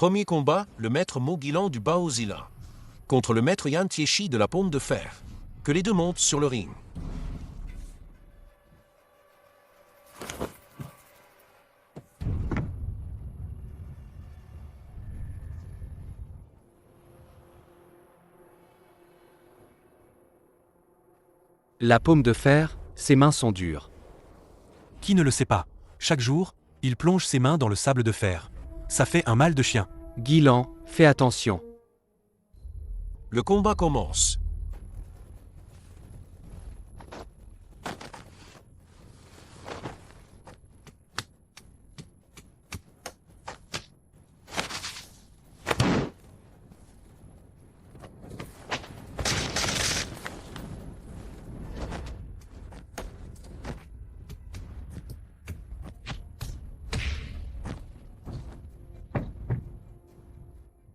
Premier combat, le maître Mogilan du Baozila contre le maître Yan Tieshi de la Paume de Fer. Que les deux montent sur le ring. La Paume de Fer, ses mains sont dures. Qui ne le sait pas? Chaque jour, il plonge ses mains dans le sable de fer. Ça fait un mal de chien. Guilan, fais attention. Le combat commence.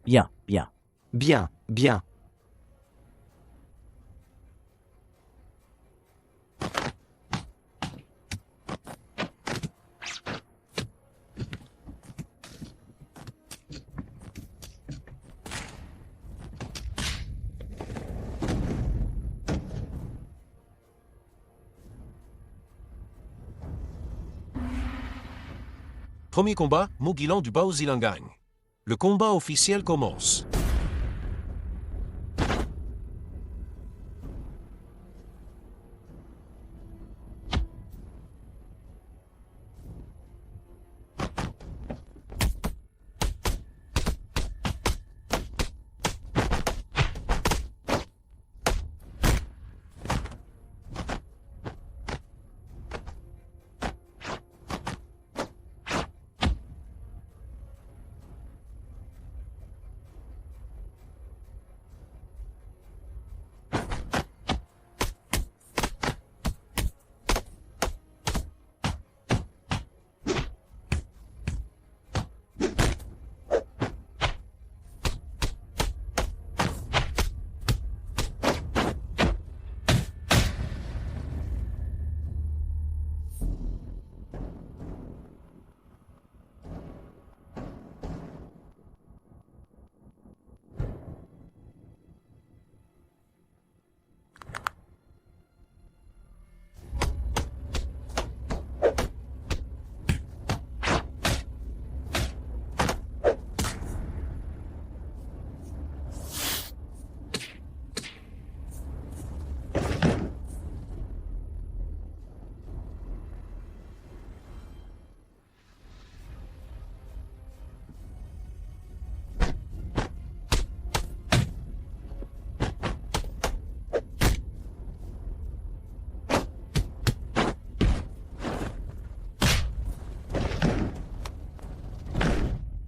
Bien, bien. Bien, bien. Premier combat, Mogilan du Baozila gagne. Le combat officiel commence.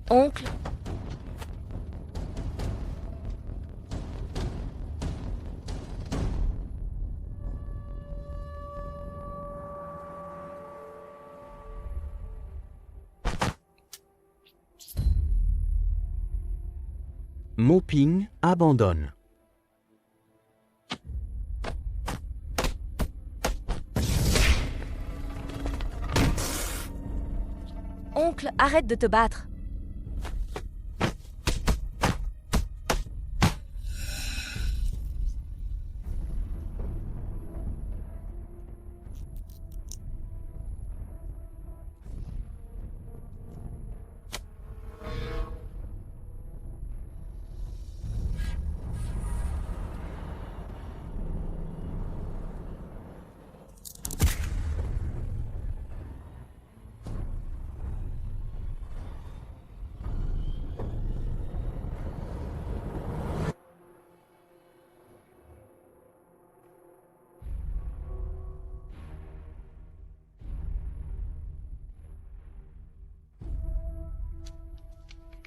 Oncle, Moping abandonne. oncle, arrête de te battre.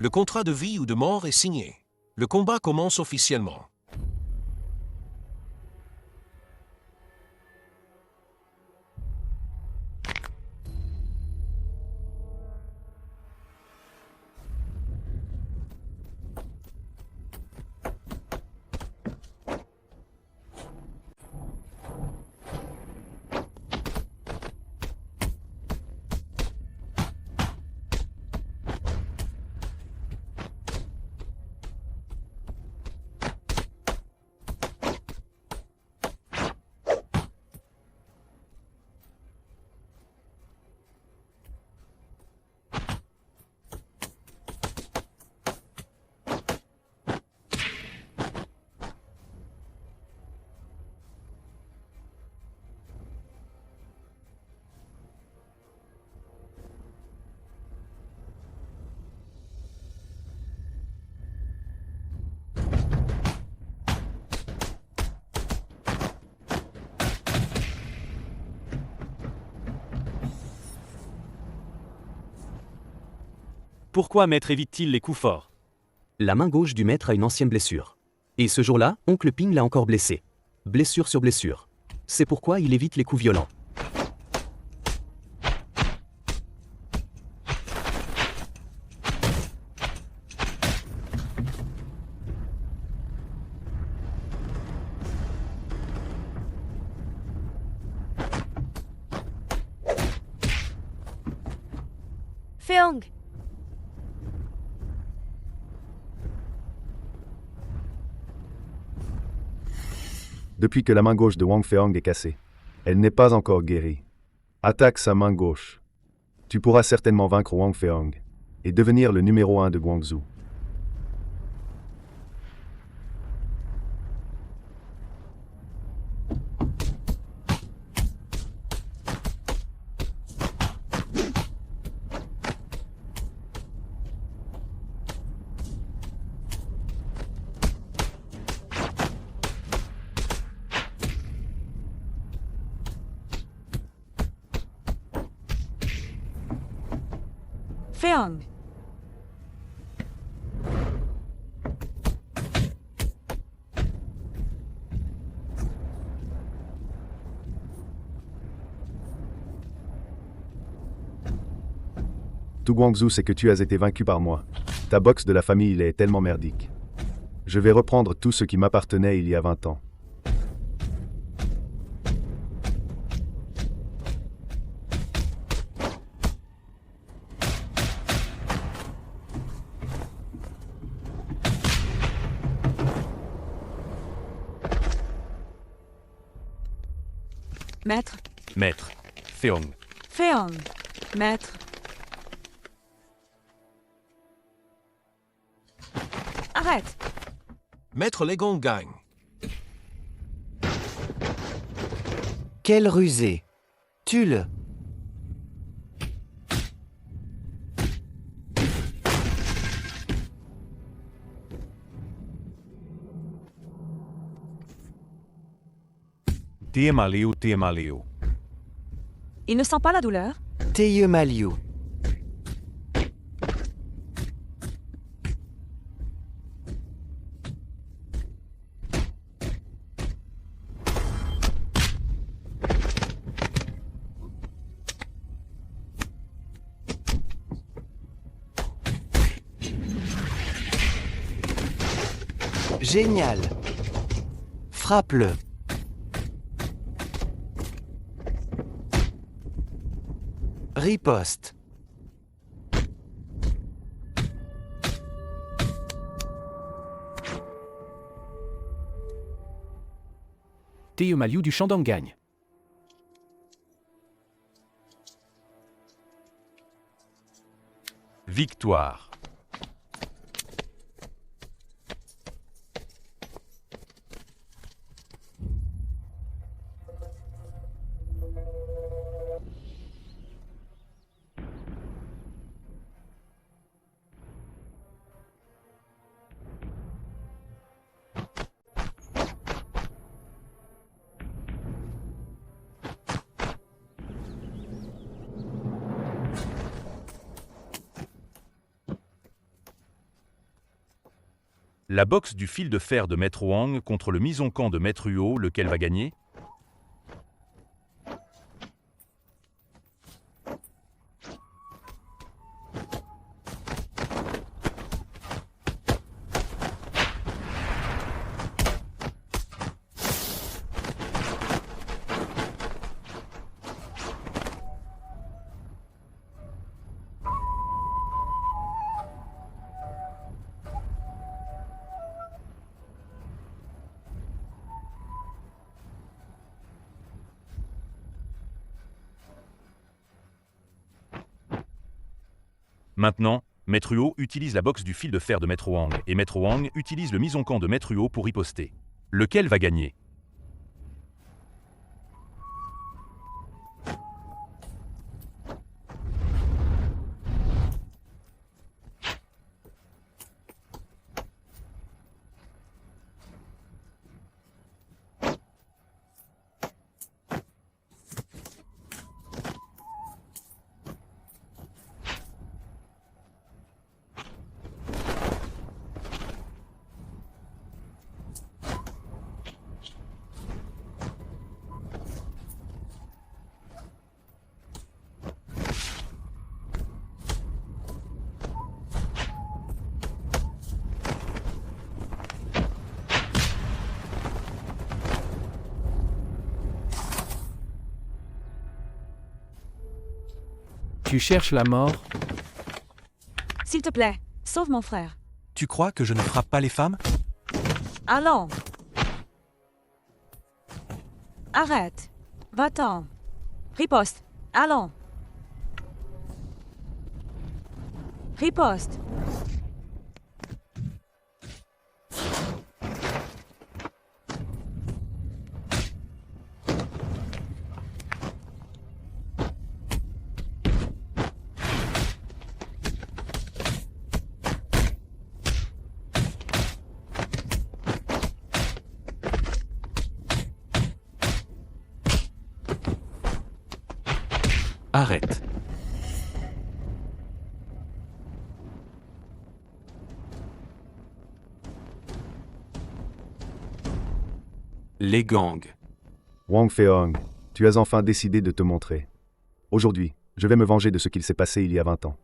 Le contrat de vie ou de mort est signé. Le combat commence officiellement. Pourquoi Maître évite-t-il les coups forts? La main gauche du maître a une ancienne blessure. Et ce jour-là, oncle Ping l'a encore blessé. Blessure sur blessure. C'est pourquoi il évite les coups violents. Feong. Depuis que la main gauche de Wang Feong est cassée, elle n'est pas encore guérie. Attaque sa main gauche. Tu pourras certainement vaincre Wang Feong et devenir le numéro 1 de Guangzhou. Feong. Tout Guangzhou sait que tu as été vaincu par moi. Ta boxe de la famille est tellement merdique. Je vais reprendre tout ce qui m'appartenait il y a 20 ans. Maître, Maître. Feong. Feong. Maître. Arrête. Maître Legong gagne. Quel rusé! Tue-le! Tiemaliu, Tiemaliu. Il ne sent pas la douleur? Teye Maliu! Génial! Frappe-le! Riposte! Teomaliu du Shandong gagne. Victoire. La boxe du fil de fer de Maître Wang contre le Mizonkan de Maître Huo, lequel va gagner? Maintenant, Maître Huo utilise la boxe du fil de fer de Maître Wang et Maître Wang utilise le Mizonkan de Maître Huo pour riposter. Lequel va gagner? Tu cherches la mort? S'il te plaît, sauve mon frère. Tu crois que je ne frappe pas les femmes? Allons. Arrête. Va-t'en. Riposte. Allons. Riposte. Arrête. Les gangs. Wang Feong, tu as enfin décidé de te montrer. Aujourd'hui, je vais me venger de ce qu'il s'est passé il y a 20 ans.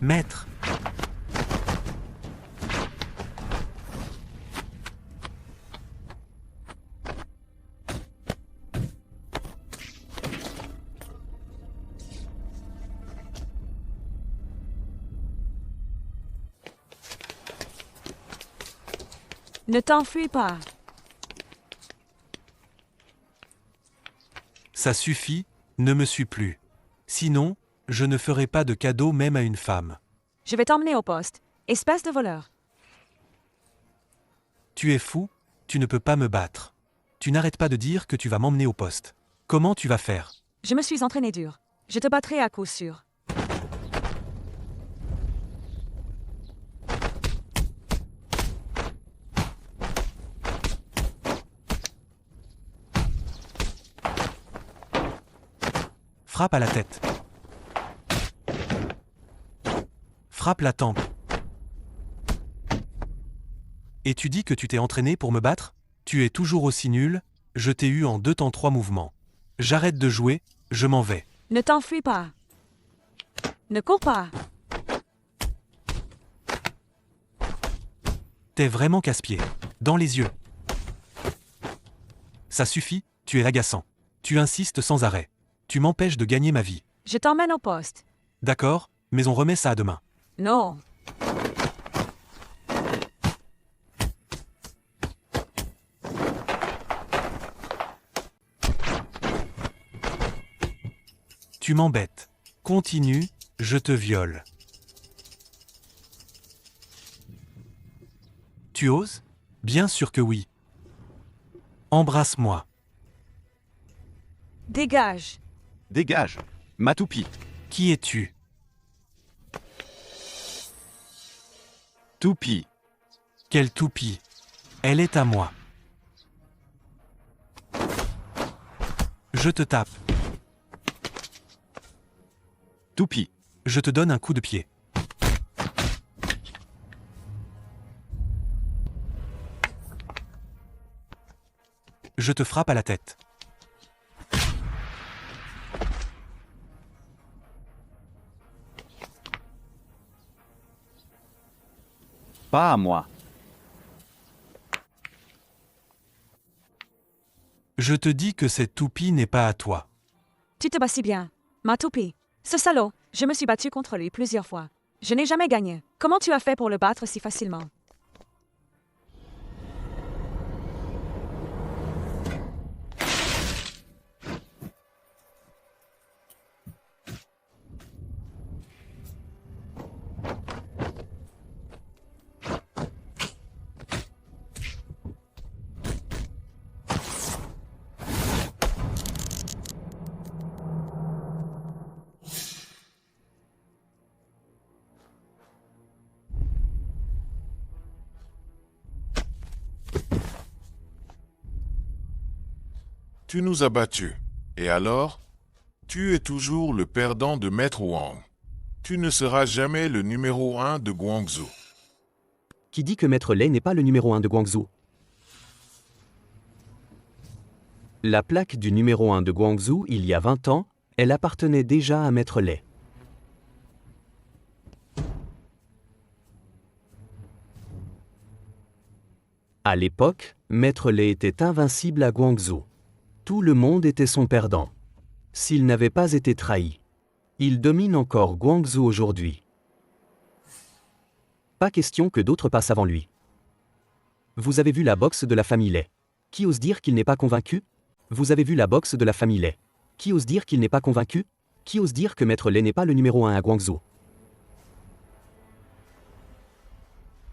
Maître. Ne t'enfuis pas. Ça suffit, ne me suis plus. Sinon, je ne ferai pas de cadeau même à une femme. Je vais t'emmener au poste, espèce de voleur. Tu es fou, tu ne peux pas me battre. Tu n'arrêtes pas de dire que tu vas m'emmener au poste. Comment tu vas faire? Je me suis entraîné dur. Je te battrai à coup sûr. Frappe à la tête. Frappe la tempe. Et tu dis que tu t'es entraîné pour me battre? Tu es toujours aussi nul, je t'ai eu en 2 temps 3 mouvements. J'arrête de jouer, je m'en vais. Ne t'enfuis pas. Ne cours pas. T'es vraiment casse-pied. Dans les yeux. Ça suffit, tu es agaçant. Tu insistes sans arrêt. Tu m'empêches de gagner ma vie. Je t'emmène au poste. D'accord, mais on remet ça à demain. Non. Tu m'embêtes. Continue, je te viole. Tu oses? Bien sûr que oui. Embrasse-moi. Dégage. Dégage. Ma toupie. Qui es-tu? Toupie. Quelle toupie? Elle est à moi. Je te tape. Toupie. Je te donne un coup de pied. Je te frappe à la tête. Pas à moi. Je te dis que cette toupie n'est pas à toi. Tu te bats si bien. Ma toupie. Ce salaud, je me suis battu contre lui plusieurs fois. Je n'ai jamais gagné. Comment tu as fait pour le battre si facilement? Tu nous as battus. Et alors? Tu es toujours le perdant de Maître Wang. Tu ne seras jamais le numéro 1 de Guangzhou. Qui dit que Maître Lei n'est pas le numéro 1 de Guangzhou? La plaque du numéro 1 de Guangzhou il y a 20 ans, elle appartenait déjà à Maître Lei. À l'époque, Maître Lei était invincible à Guangzhou. Tout le monde était son perdant. S'il n'avait pas été trahi, il domine encore Guangzhou aujourd'hui. Pas question que d'autres passent avant lui. Vous avez vu la boxe de la famille Lei. Qui ose dire qu'il n'est pas convaincu? Vous avez vu la boxe de la famille Lei. Qui ose dire qu'il n'est pas convaincu? Qui ose dire que Maître Lei n'est pas le numéro 1 à Guangzhou?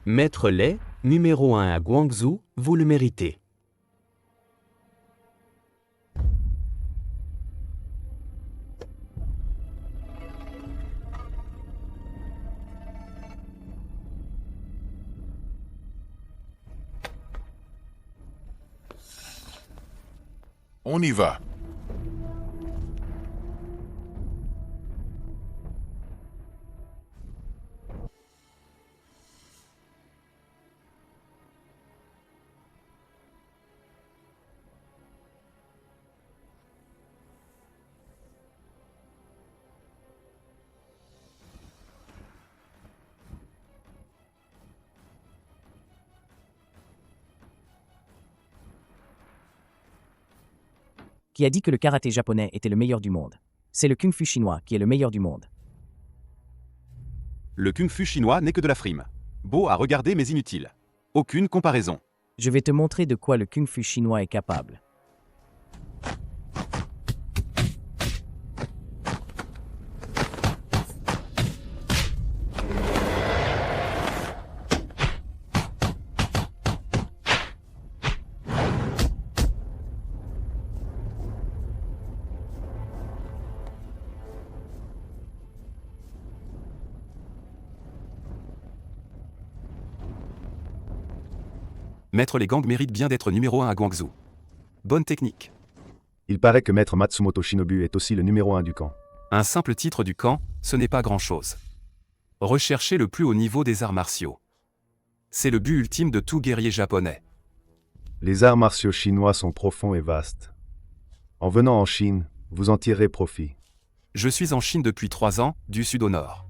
Maître Lei, numéro 1 à Guangzhou, vous le méritez. On y va. Qui a dit que le karaté japonais était le meilleur du monde? C'est le kung-fu chinois qui est le meilleur du monde. Le kung-fu chinois n'est que de la frime. Beau à regarder mais inutile. Aucune comparaison. Je vais te montrer de quoi le kung-fu chinois est capable. Maître Les Gang mérite bien d'être numéro 1 à Guangzhou. Bonne technique. Il paraît que Maître Matsumoto Shinobu est aussi le numéro 1 du camp. Un simple titre du camp, ce n'est pas grand-chose. Recherchez le plus haut niveau des arts martiaux. C'est le but ultime de tout guerrier japonais. Les arts martiaux chinois sont profonds et vastes. En venant en Chine, vous en tirerez profit. Je suis en Chine depuis 3 ans, du sud au nord.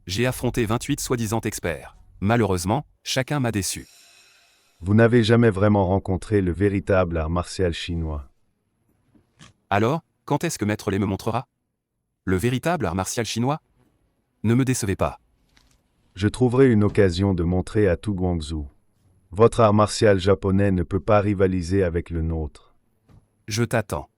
J'ai affronté 28 soi-disant experts. Malheureusement, chacun m'a déçu. Vous n'avez jamais vraiment rencontré le véritable art martial chinois. Alors, quand est-ce que Maître Lei me montrera? Le véritable art martial chinois? Ne me décevez pas. Je trouverai une occasion de montrer à tout Guangzhou. Votre art martial japonais ne peut pas rivaliser avec le nôtre. Je t'attends.